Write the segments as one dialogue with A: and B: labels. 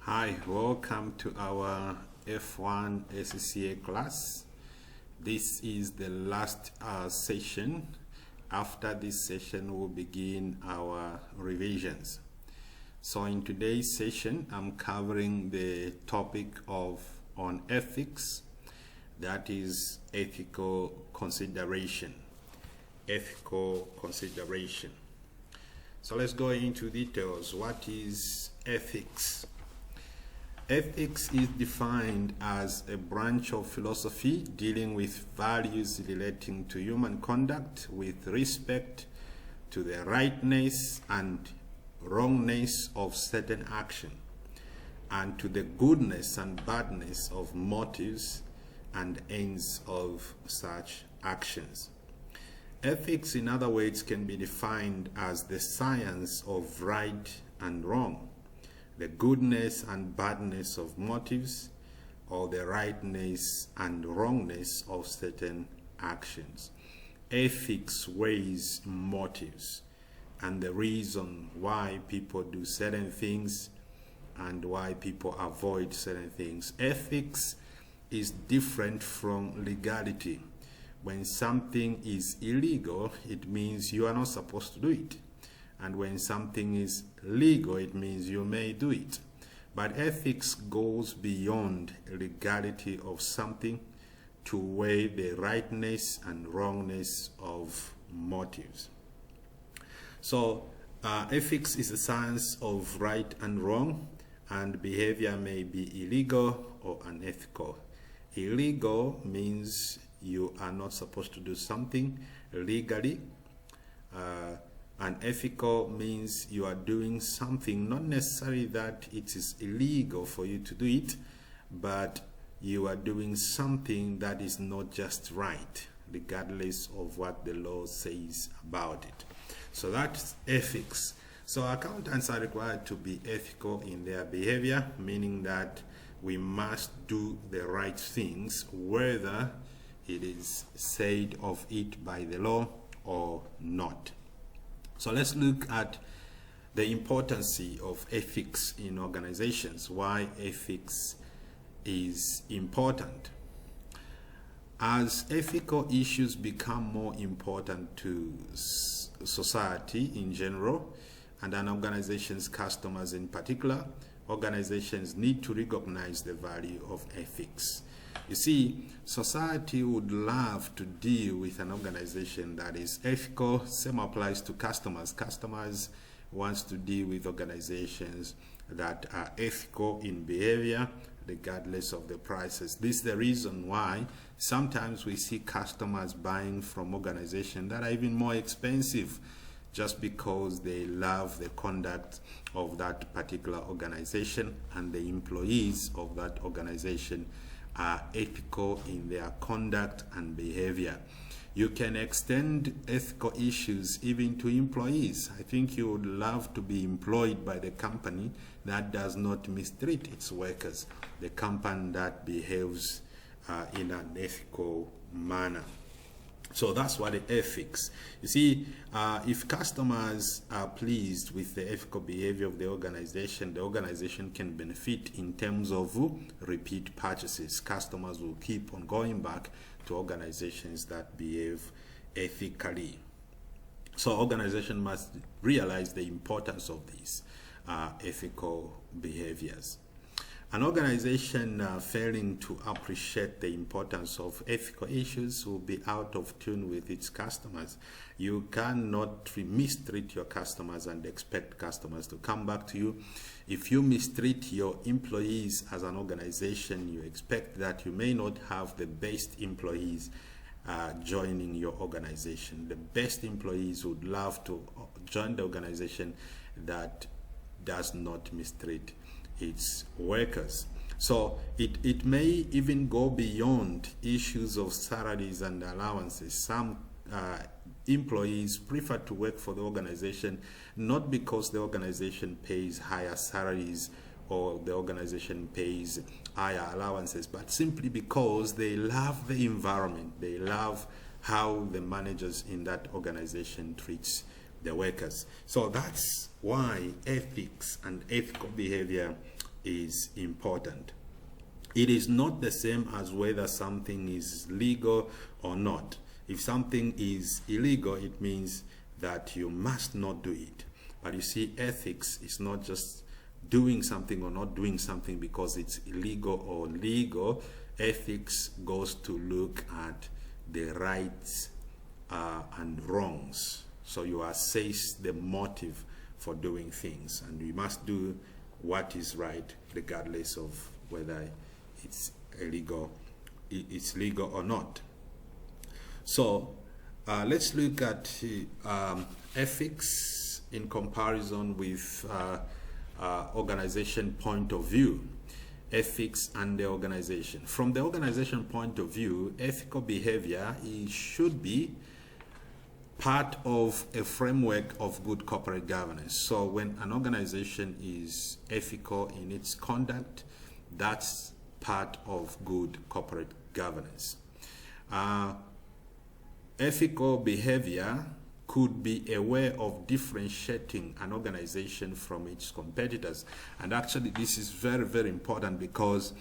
A: Hi, welcome to our F1 SCCA class. This is the last session. After this session, we'll begin our revisions. So in today's session, I'm covering the topic on ethics, that is ethical consideration. Ethical consideration. So let's go into details. What is ethics? Ethics is defined as a branch of philosophy dealing with values relating to human conduct with respect to the rightness and wrongness of certain action, and to the goodness and badness of motives and ends of such actions. Ethics, in other words, can be defined as the science of right and wrong, the goodness and badness of motives, or the rightness and wrongness of certain actions. Ethics weighs motives and the reason why people do certain things and why people avoid certain things. Ethics is different from legality. When something is illegal, it means you are not supposed to do it. And when something is legal, it means you may do it. But ethics goes beyond legality of something to weigh the rightness and wrongness of motives. So ethics is a science of right and wrong, and behavior may be illegal or unethical. Illegal means you are not supposed to do something legally. Unethical means you are doing something, not necessarily that it is illegal for you to do it, but you are doing something that is not just right, regardless of what the law says about it. So that's ethics. So accountants are required to be ethical in their behavior, meaning that we must do the right things, whether it is said of it by the law or not. So let's look at the importance of ethics in organizations, why ethics is important. As ethical issues become more important to society in general, and an organization's customers in particular, organizations need to recognize the value of ethics. You see, society would love to deal with an organization that is ethical. Same applies to customers. Customers want to deal with organizations that are ethical in behavior, regardless of the prices. This is the reason why sometimes we see customers buying from organizations that are even more expensive, just because they love the conduct of that particular organization and the employees of that organization are ethical in their conduct and behavior. You can extend ethical issues even to employees. I think you would love to be employed by the company that does not mistreat its workers, the company that behaves in an ethical manner. So that's what the ethics. You see, if customers are pleased with the ethical behavior of the organization can benefit in terms of repeat purchases. Customers will keep on going back to organizations that behave ethically. So organizations must realize the importance of these ethical behaviors. An organization failing to appreciate the importance of ethical issues will be out of tune with its customers. You cannot mistreat your customers and expect customers to come back to you. If you mistreat your employees as an organization, you expect that you may not have the best employees joining your organization. The best employees would love to join the organization that does not mistreat its workers. So it may even go beyond issues of salaries and allowances. Some employees prefer to work for the organization not because the organization pays higher salaries or the organization pays higher allowances, but simply because they love the environment. They love how the managers in that organization treats the workers. So that's why ethics and ethical behavior is important. It is not the same as whether something is legal or not. If something is illegal, it means that you must not do it. But you see, ethics is not just doing something or not doing something because it's illegal or legal. Ethics goes to look at the rights and wrongs. So you assess the motive for doing things, and we must do what is right regardless of whether it's legal or not. So let's look at ethics in comparison with organization point of view. Ethics and the organization. From the organization point of view, ethical behavior should be part of a framework of good corporate governance. So when an organization is ethical in its conduct, that's part of good corporate governance. Ethical behavior could be a way of differentiating an organization from its competitors. And actually this is very, very important because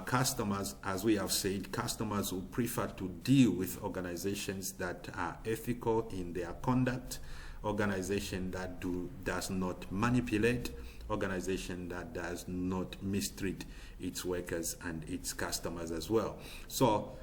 A: customers, as we have said, customers will prefer to deal with organizations that are ethical in their conduct, organization that does not manipulate, organization that does not mistreat its workers and its customers as well. So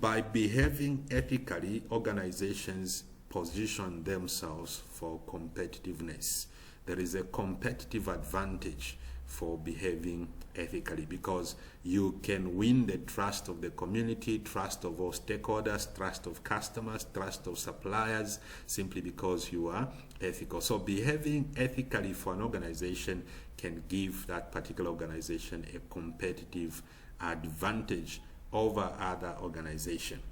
A: by behaving ethically, organizations position themselves for competitiveness. There is a competitive advantage for behaving ethically because you can win the trust of the community, trust of all stakeholders, trust of customers, trust of suppliers, simply because you are ethical. So behaving ethically for an organization can give that particular organization a competitive advantage over other organizations.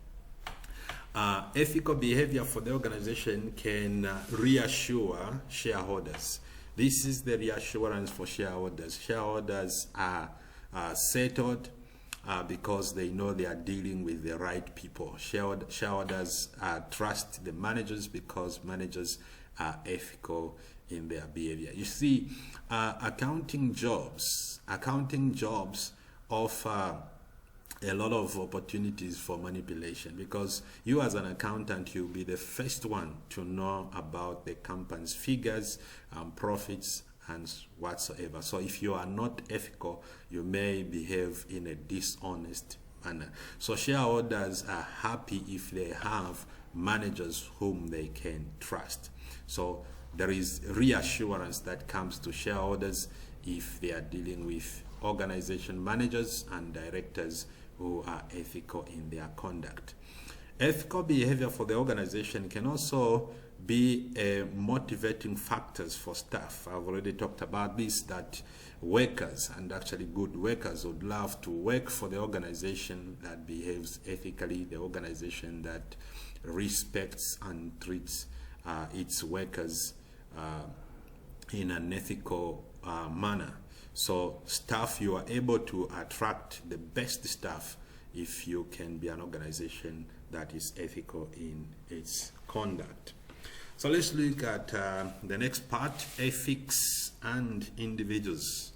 A: Ethical behavior for the organization can reassure shareholders. This is the reassurance for shareholders. Shareholders are settled because they know they are dealing with the right people. Shareholders trust the managers because managers are ethical in their behavior. You see, accounting jobs offer a lot of opportunities for manipulation because you as an accountant, you'll be the first one to know about the company's figures, profits and whatsoever. So if you are not ethical, you may behave in a dishonest manner. So shareholders are happy if they have managers whom they can trust. So there is reassurance that comes to shareholders if they are dealing with organization managers and directors who are ethical in their conduct. Ethical behavior for the organization can also be a motivating factors for staff. I've already talked about this, that workers, and actually good workers, would love to work for the organization that behaves ethically, the organization that respects and treats its workers in an ethical manner. So staff, you are able to attract the best staff if you can be an organization that is ethical in its conduct. So let's look at the next part, ethics and individuals.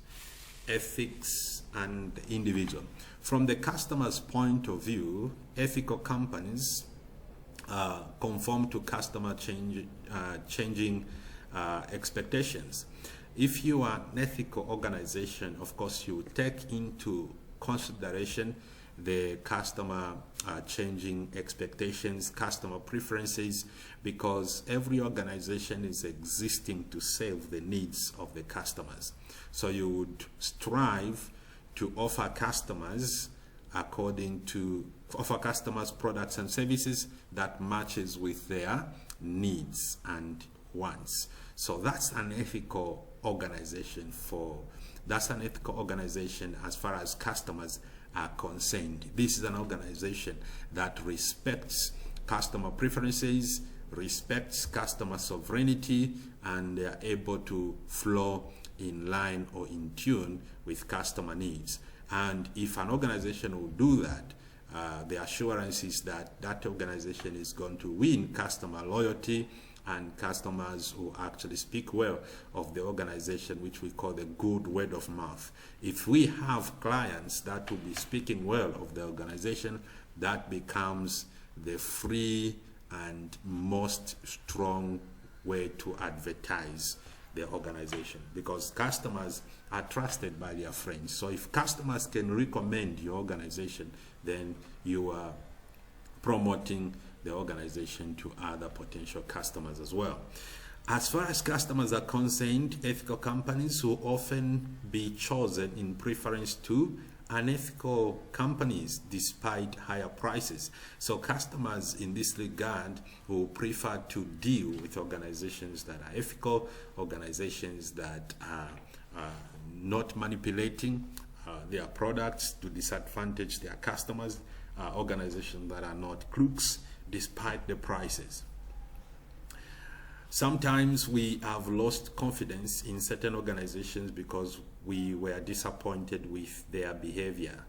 A: Ethics and individual. From the customer's point of view, ethical companies conform to customer changing expectations. If you are an ethical organization, of course, you take into consideration the customer changing expectations, customer preferences, because every organization is existing to serve the needs of the customers. So you would strive to offer customers products and services that matches with their needs and wants. So that's an ethical organization as far as customers are concerned. This is an organization that respects customer preferences, respects customer sovereignty, and they are able to flow in line or in tune with customer needs. And if an organization will do that, the assurance is that that organization is going to win customer loyalty and customers who actually speak well of the organization, which we call the good word of mouth. If we have clients that will be speaking well of the organization, that becomes the free and most strong way to advertise the organization, because customers are trusted by their friends. So if customers can recommend your organization, then you are promoting the organization to other potential customers as well. As far as customers are concerned, ethical companies will often be chosen in preference to unethical companies despite higher prices. So customers in this regard will prefer to deal with organizations that are ethical, organizations that are not manipulating their products to disadvantage their customers, organizations that are not crooks despite the prices. Sometimes we have lost confidence in certain organizations because we were disappointed with their behavior.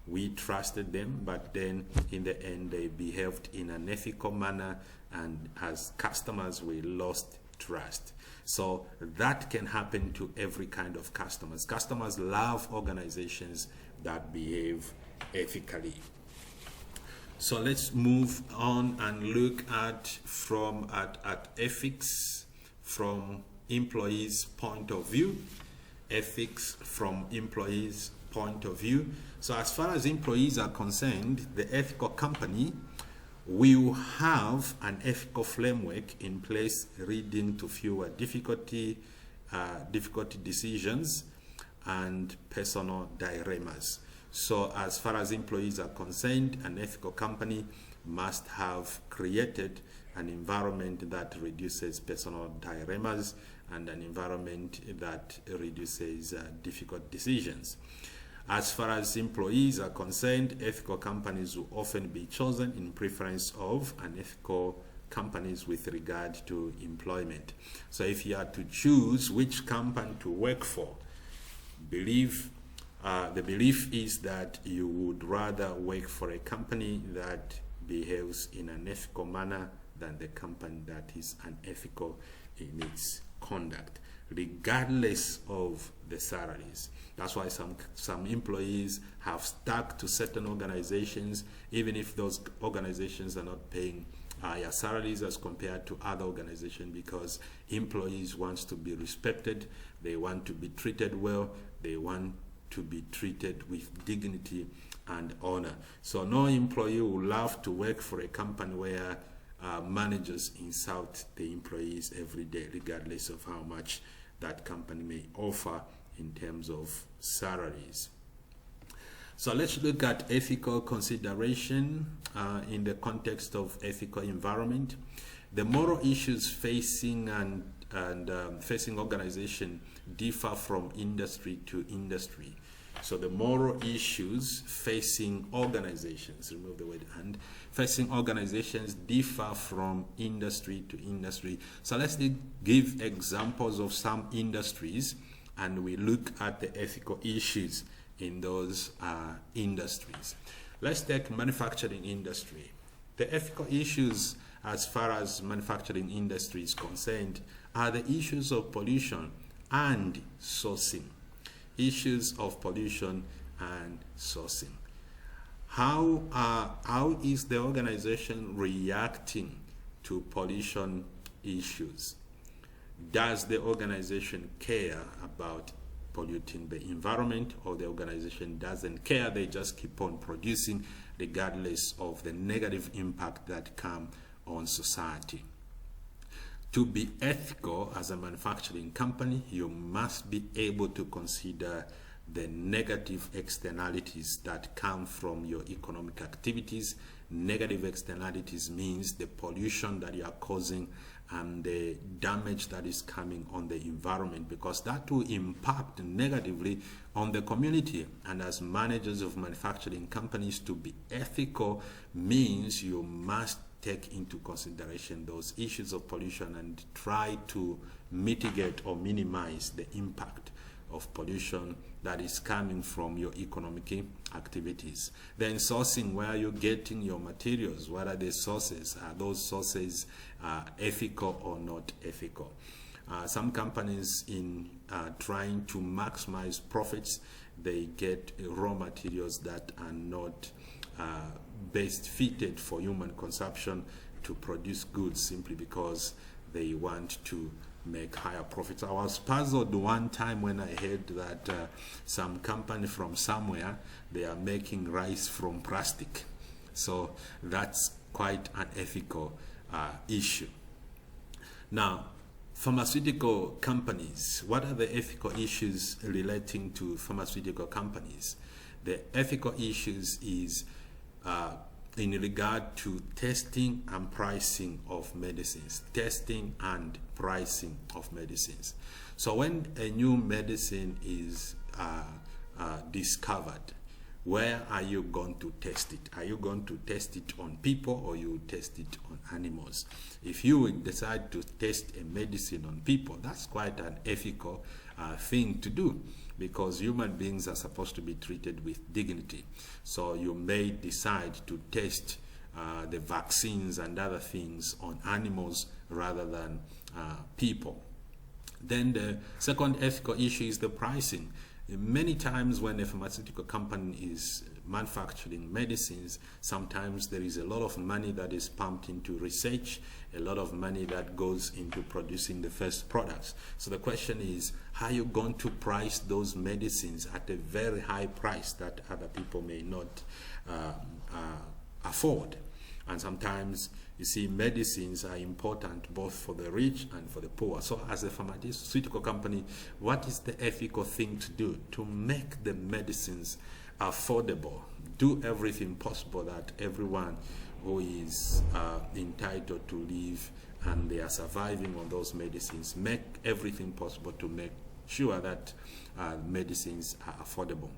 A: We trusted them, but then in the end they behaved in an ethical manner, and as customers we lost trust. So that can happen to every kind of customers. Customers love organizations that behave ethically. So let's move on and look at ethics from employees' point of view. Ethics from employees' point of view. So as far as employees are concerned, the ethical company will have an ethical framework in place leading to fewer difficulty decisions and personal dilemmas. So as far as employees are concerned, an ethical company must have created an environment that reduces personal dilemmas and an environment that reduces difficult decisions. As far as employees are concerned, ethical companies will often be chosen in preference of unethical companies with regard to employment. So if you are to choose which company to work for, the belief is that you would rather work for a company that behaves in an ethical manner than the company that is unethical in its conduct, regardless of the salaries. That's why some employees have stuck to certain organizations, even if those organizations are not paying higher salaries as compared to other organizations, because employees want to be respected, they want to be treated well, they want to be treated with dignity and honor. So no employee will love to work for a company where managers insult the employees every day, regardless of how much that company may offer in terms of salaries. So let's look at ethical consideration in the context of ethical environment. The moral issues facing facing organization differ from industry to industry. So the moral issues facing organizations, remove the word and, facing organizations differ from industry to industry. So let's give examples of some industries and we look at the ethical issues in those industries. Let's take manufacturing industry. The ethical issues as far as manufacturing industry is concerned are the issues of pollution and sourcing. Issues of pollution and sourcing. How is the organization reacting to pollution issues? Does the organization care about polluting the environment, or the organization doesn't care, they just keep on producing regardless of the negative impact that come on society? To be ethical as a manufacturing company, you must be able to consider the negative externalities that come from your economic activities. Negative externalities means the pollution that you are causing and the damage that is coming on the environment, because that will impact negatively on the community. And as managers of manufacturing companies, to be ethical means you must take into consideration those issues of pollution and try to mitigate or minimize the impact of pollution that is coming from your economic activities. Then sourcing, where you're getting your materials, what are the sources? Are those sources ethical or not ethical? Some companies, in trying to maximize profits, they get raw materials that are not best fitted for human consumption to produce goods, simply because they want to make higher profits. I was puzzled one time when I heard that some company from somewhere, they are making rice from plastic. So that's quite an ethical issue. Now, pharmaceutical companies, what are the ethical issues relating to pharmaceutical companies? The ethical issues is in regard to testing and pricing of medicines. Testing and pricing of medicines. So when a new medicine is discovered, where are you going to test it? Are you going to test it on people, or you test it on animals? If you decide to test a medicine on people, that's quite an ethical thing to do, because human beings are supposed to be treated with dignity. So you may decide to test the vaccines and other things on animals rather than people. Then the second ethical issue is the pricing. Many times when a pharmaceutical company is manufacturing medicines, sometimes there is a lot of money that is pumped into research, a lot of money that goes into producing the first products. So the question is, how are you going to price those medicines at a very high price that other people may not afford? And sometimes, you see, medicines are important both for the rich and for the poor. So as a pharmaceutical company, what is the ethical thing to do to make the medicines affordable? Do everything possible that everyone who is entitled to live and they are surviving on those medicines, make everything possible to make sure that medicines are affordable.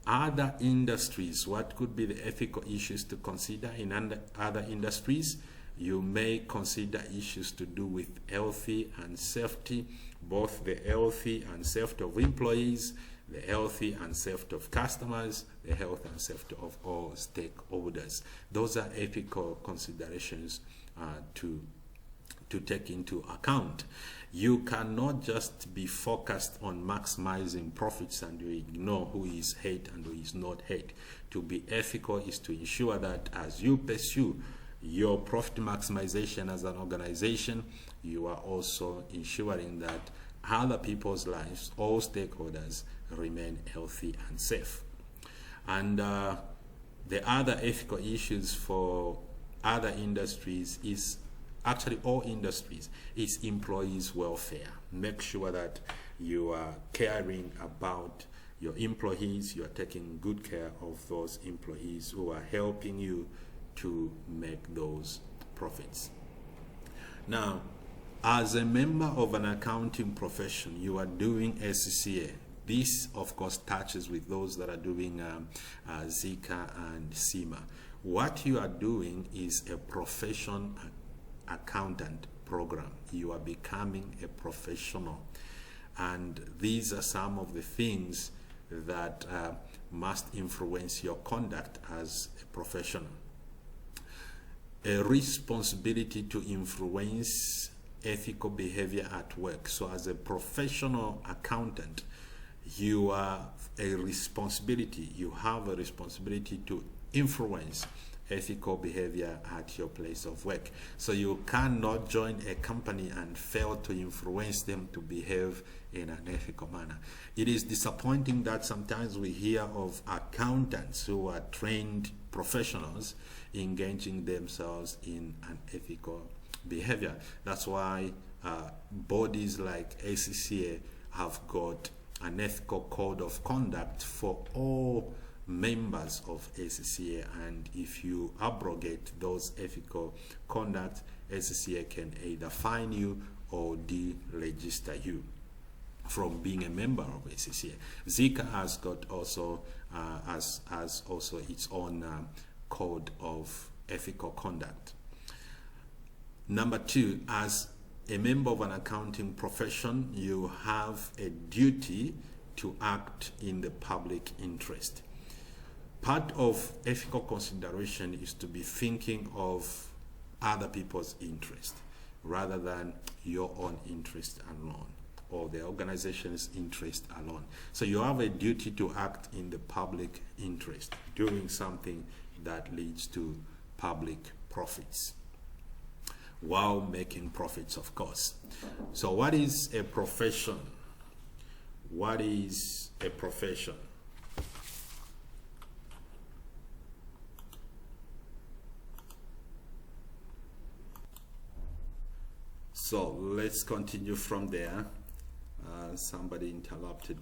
A: Other industries, what could be the ethical issues to consider in other industries? You may consider issues to do with health and safety, both the health and safety of employees, the health and safety of customers, the health and safety of all stakeholders. Those are ethical considerations to take into account. You cannot just be focused on maximizing profits and you ignore who is hate and who is not hate. To be ethical is to ensure that as you pursue your profit maximization as an organization, you are also ensuring that other people's lives, all stakeholders, remain healthy and safe. And the other ethical issues for other industries is, actually all industries, is employees' welfare. Make sure that you are caring about your employees, you are taking good care of those employees who are helping you to make those profits. Now, as a member of an accounting profession, you are doing SCCA. This, of course, touches with those that are doing Zika and CIMA. What you are doing is a profession accountant program. You are becoming a professional. And these are some of the things that must influence your conduct as a professional. A responsibility to influence ethical behavior at work. So as a professional accountant, you have a responsibility to influence ethical behavior at your place of work. So you cannot join a company and fail to influence them to behave in an ethical manner. It is disappointing that sometimes we hear of accountants who are trained professionals engaging themselves in unethical behavior. That's why bodies like ACCA have got an ethical code of conduct for all members of ACCA, and if you abrogate those ethical conduct, ACCA can either fine you or deregister you from being a member of ACCA. Zika has got also has also its own code of ethical conduct. Number two, as a member of an accounting profession, you have a duty to act in the public interest. Part of ethical consideration is to be thinking of other people's interest rather than your own interest alone or the organization's interest alone. So you have a duty to act in the public interest, doing something that leads to public profits, while making profits, of course. So what is a profession? What is a profession? So let's continue from there. Somebody interrupted.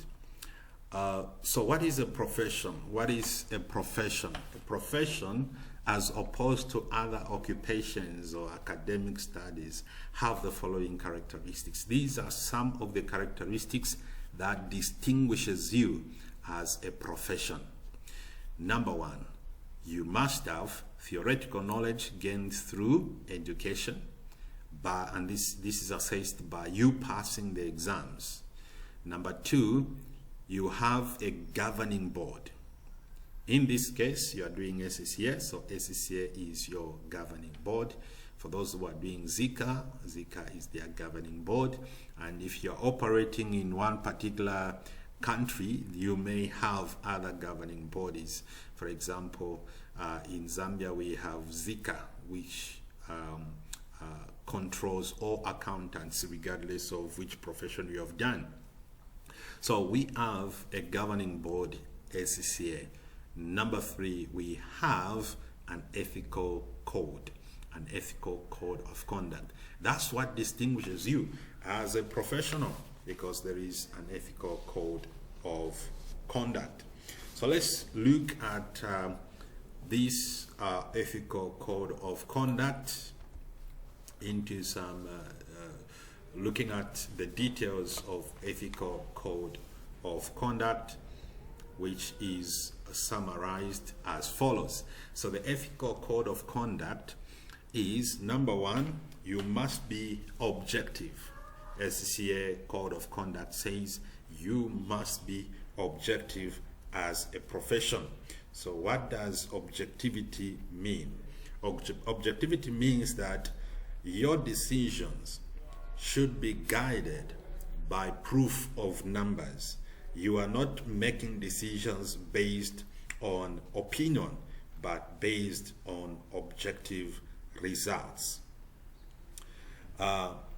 A: So what is a profession? What is a profession? A profession, as opposed to other occupations or academic studies, have the following characteristics. These are some of the characteristics that distinguishes you as a profession. Number one, you must have theoretical knowledge gained through education, and this is assessed by you passing the exams. Number two, you have a governing board. In this case, you are doing SCCA, so SCCA is your governing board. For those who are doing Zika, Zika is their governing board. And if you're operating in one particular country, you may have other governing bodies. For example, in Zambia, we have Zika, which controls all accountants, regardless of which profession you have done. So we have a governing board, SCCA. Number three, we have an ethical code of conduct. That's what distinguishes you as a professional, because there is an ethical code of conduct. So let's look at this ethical code of conduct into some looking at the details of ethical code of conduct, which is summarized as follows. So the ethical code of conduct is, number one, you must be objective. SCCA code of conduct says you must be objective as a profession. So what does objectivity mean? Objectivity means that your decisions should be guided by proof of numbers. You are not making decisions based on opinion, but based on objective results.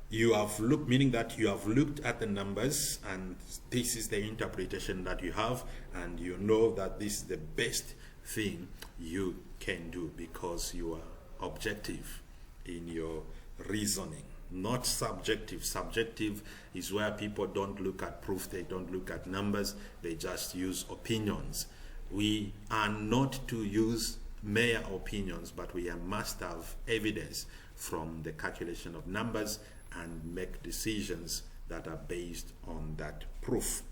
A: You have looked, meaning that you have looked at the numbers, and this is the interpretation that you have, and you know that this is the best thing you can do because you are objective in your reasoning, not subjective. Subjective is where people don't look at proof, they don't look at numbers, they just use opinions. We are not to use mere opinions, but we must have evidence from the calculation of numbers and make decisions that are based on that proof.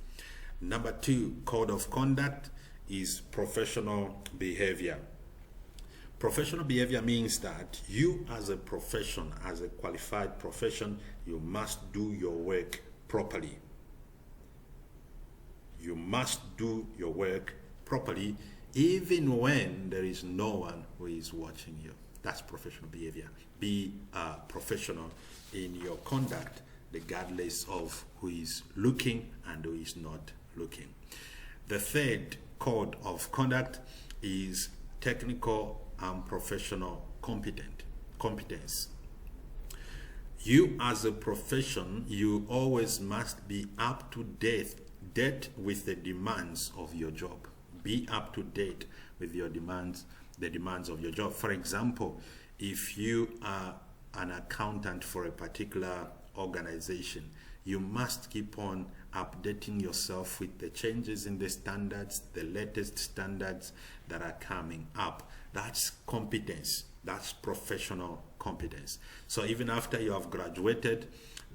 A: Number two, code of conduct is professional behavior. Professional behavior means that you as a profession, as a qualified profession, you must do your work properly. You must do your work properly even when there is no one who is watching you. That's professional behavior. Be professional in your conduct regardless of who is looking and who is not looking. The third code of conduct is technical and professional competence. You as a profession, you always must be up to date with the demands of your job. Be up to date with your demands, the demands of your job. For example, if you are an accountant for a particular organization, you must keep on updating yourself with the changes in the standards, the latest standards that are coming up. That's competence. That's professional competence. So even after you have graduated,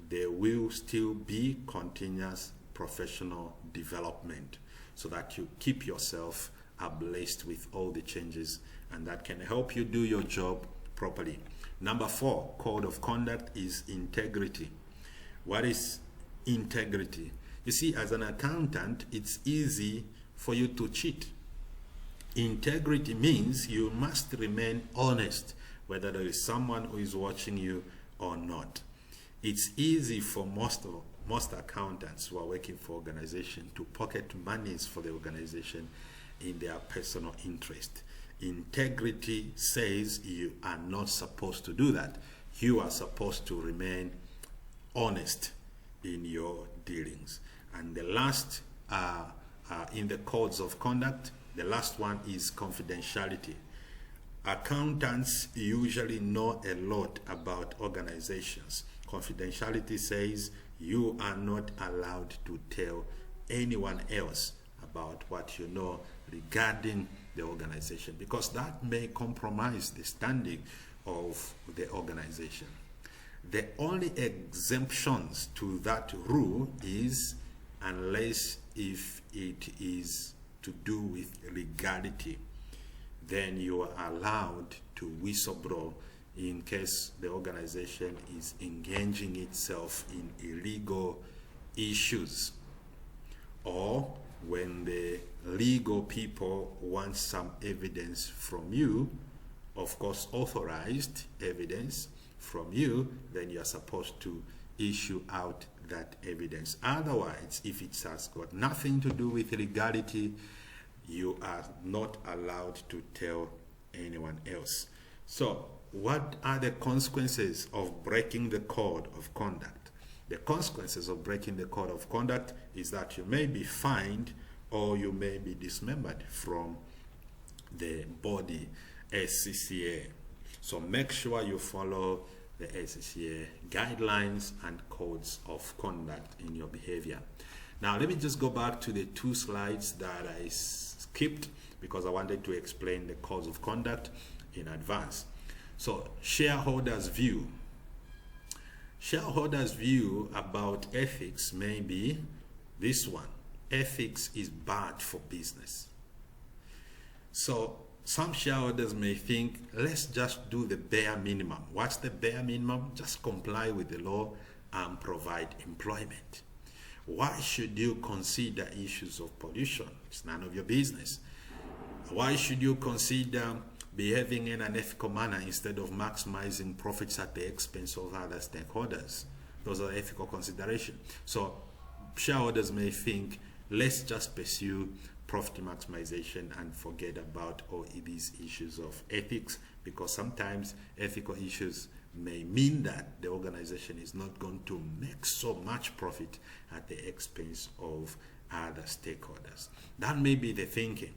A: there will still be continuous professional development so that you keep yourself abreast with all the changes, and that can help you do your job properly. Number four, code of conduct is integrity. What is integrity? You see, as an accountant, it's easy for you to cheat. Integrity means you must remain honest, whether there is someone who is watching you or not. It's easy for most accountants who are working for organization to pocket monies for the organization in their personal interest. Integrity says you are not supposed to do that. You are supposed to remain honest in your dealings. And the last, in the codes of conduct, the last one is confidentiality. Accountants usually know a lot about organizations. Confidentiality says you are not allowed to tell anyone else about what you know regarding the organization, because that may compromise the standing of the organization. The only exemptions to that rule is unless if it is to do with legality, then you are allowed to whistleblow in case the organization is engaging itself in illegal issues, or when the legal people want some evidence from you, of course authorized evidence from you, then you are supposed to issue out that evidence. Otherwise, if it has got nothing to do with legality, you are not allowed to tell anyone else. So what are the consequences of breaking the code of conduct? The consequences of breaking the code of conduct is that you may be fined or you may be dismembered from the body SCCA. So make sure you follow the SCCA guidelines and codes of conduct in your behavior. Now let me just go back to the 2 slides that I skipped because I wanted to explain the codes of conduct in advance. So shareholders view. Shareholders view about ethics may be this one. Ethics is bad for business. So some shareholders may think, let's just do the bare minimum. What's the bare minimum? Just comply with the law and provide employment. Why should you consider issues of pollution? It's none of your business. Why should you consider behaving in an ethical manner instead of maximizing profits at the expense of other stakeholders? Those are ethical considerations. So shareholders may think, let's just pursue profit maximization and forget about all these issues of ethics, because sometimes ethical issues may mean that the organization is not going to make so much profit at the expense of other stakeholders. That may be the thinking.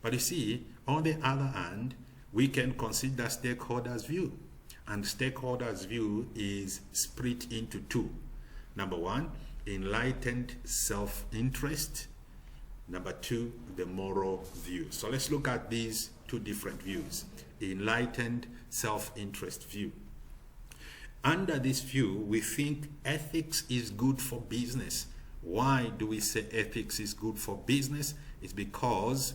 A: But you see, on the other hand, we can consider stakeholders' view. And stakeholders' view is split into 2. Number 1, enlightened self-interest. Number 2, the moral view. So let's look at these 2 different views. Enlightened self-interest view. Under this view, we think ethics is good for business. Why do we say ethics is good for business? It's because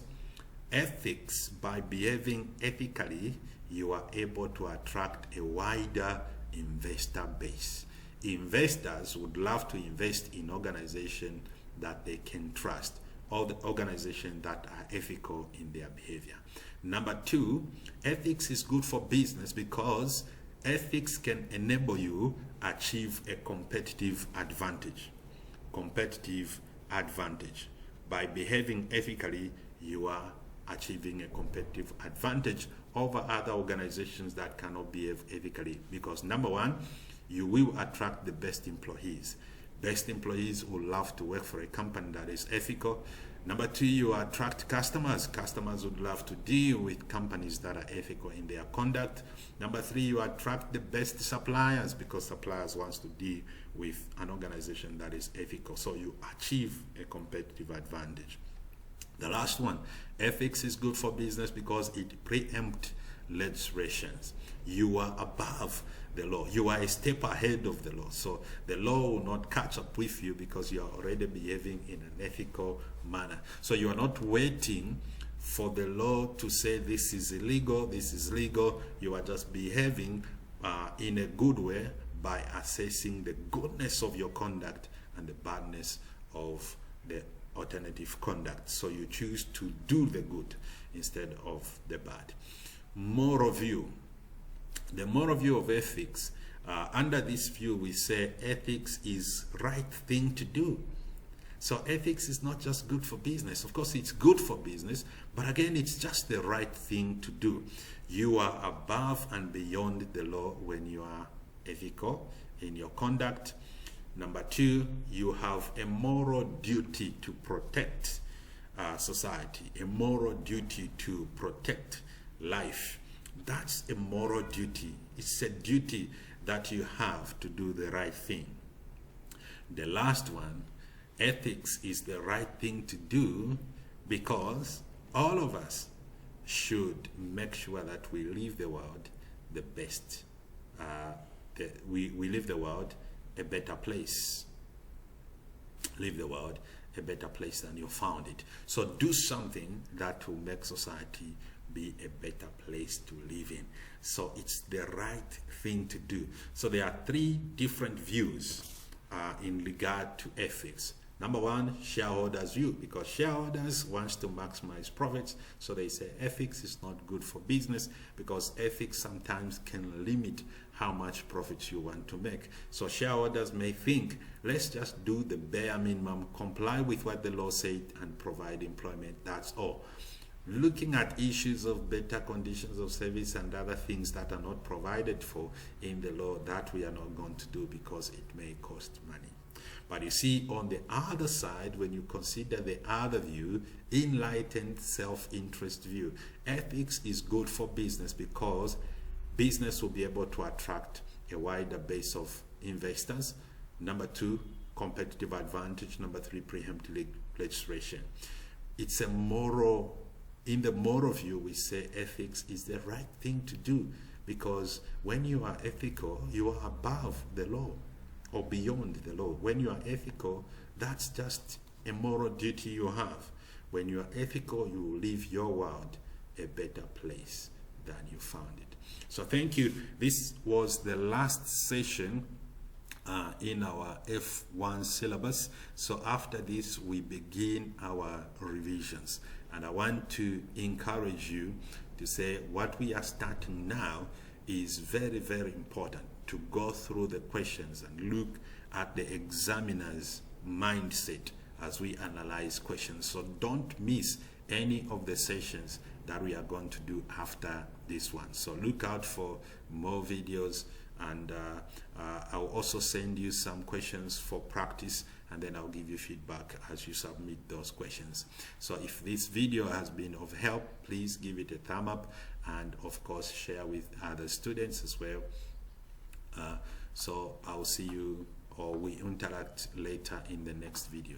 A: ethics, by behaving ethically, you are able to attract a wider investor base. Investors would love to invest in organizations that they can trust, or the organizations that are ethical in their behavior. Number 2, ethics is good for business because ethics can enable you achieve a competitive advantage. Competitive advantage. By behaving ethically, you are achieving a competitive advantage over other organizations that cannot behave ethically, because number 1, you will attract the best employees. Best employees will love to work for a company that is ethical. Number 2, you attract customers. Customers would love to deal with companies that are ethical in their conduct. Number 3, you attract the best suppliers, because suppliers want to deal with an organization that is ethical. So you achieve a competitive advantage. The last one, ethics is good for business because it preempts legislations. You are above the law. You are a step ahead of the law. So the law will not catch up with you because you are already behaving in an ethical manner. So you are not waiting for the law to say this is illegal, this is legal. You are just behaving in a good way by assessing the goodness of your conduct and the badness of the alternative conduct. So you choose to do the good instead of the bad. Moral view. The moral view of ethics. Under this view, we say ethics is right thing to do. So ethics is not just good for business. Of course, it's good for business, but again, it's just the right thing to do. You are above and beyond the law when you are ethical in your conduct. Number two, you have a moral duty to protect society, a moral duty to protect life. That's a moral duty. It's a duty that you have to do the right thing. The last one, ethics is the right thing to do because all of us should make sure that we leave the world the best. We leave the world a better place. Leave the world a better place than you found it. So do something that will make society be a better place to live in. So it's the right thing to do. So there are three different views in regard to ethics. Number one, shareholders view, because shareholders wants to maximize profits. So they say ethics is not good for business because ethics sometimes can limit how much profits you want to make. So shareholders may think, let's just do the bare minimum, comply with what the law said and provide employment. That's all. Looking at issues of better conditions of service and other things that are not provided for in the law, that we are not going to do because it may cost money. But you see, on the other side, when you consider the other view, enlightened self-interest view, ethics is good for business because business will be able to attract a wider base of investors. Number two, competitive advantage. Number three, preemptive legislation. It's a moral. In the moral view, we say ethics is the right thing to do because when you are ethical, you are above the law or beyond the law. When you are ethical, that's just a moral duty you have. When you are ethical, you will leave your world a better place than you found it. So thank you. This was the last session in our F1 syllabus. So after this, we begin our revisions. And I want to encourage you to say what we are starting now is very, very important, to go through the questions and look at the examiner's mindset as we analyze questions. So don't miss any of the sessions that we are going to do after this one. So look out for more videos, and I'll also send you some questions for practice, and then I'll give you feedback as you submit those questions. So if this video has been of help, please give it a thumb up, and of course share with other students as well. So I'll see you, or we interact later in the next video.